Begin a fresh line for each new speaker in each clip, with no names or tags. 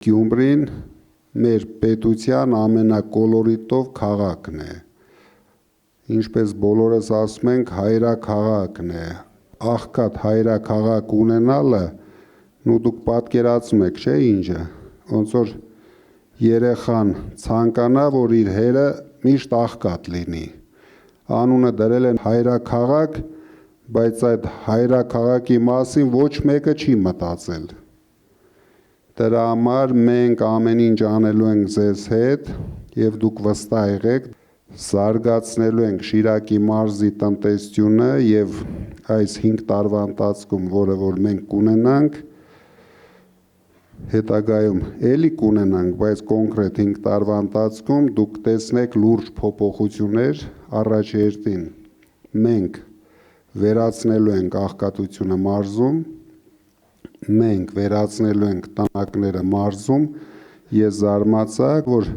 Գյումրին մեր պետության ամենակոլորիտով քաղաքն է, ինչպես բոլորս ասում ենք, հայրաքաղաքն է, աղքատ հայրաքաղաք ունենալը, դուք պատկերացնում եք, չէ՞ ինչը, ոնց որ երեխան ցանկանա, որ իր հերը միշտ աղքատ լինի, անունը դրել են հայրաքաղաք, բայց այդ հայրաքաղաքի մասին ոչ մեկը չի մտածել, դրա համար մենք ամեն ինչ անելու ենք ձեզ հետ և դուք վստահ եղեք, զարգացնելու ենք Շիրակի մարզի տնտեսությունը և այս 5 տարվա ընթացքում, որը որ մենք կունենանք, հետագայում էլի կունենանք, բայց կոնկրետ 5 տարվա ընթացքում դուք տեսնեք լուրջ փոփոխություններ, առաջերտին մենք վերացնելու ենք աղքատությունը մարզում, մենք վերացնելու ենք տնակները մարզում, ես զարմացա, որ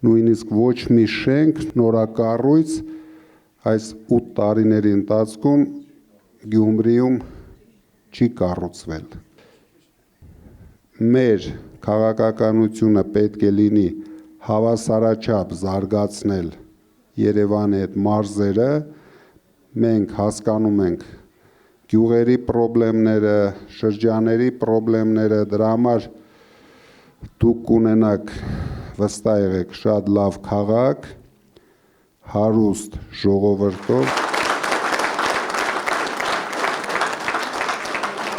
նույնիսկ ոչ մի շենք, նորակառույց այս 8 տարիների ընթացքում Գյումրիում չի կառուցվել։ Մեր քաղաքականությունը պետք է լինի հավասարաչափ զարգացնել Երևանի այդ մարզերը, մենք հասկանում ենք գյուղերի պրոբլեմները, շրջանների պրոբլեմները, դրա համար դուք կունենաք, վստահ եղեք, շատ լավ քաղաք, հարուստ ժողովրդով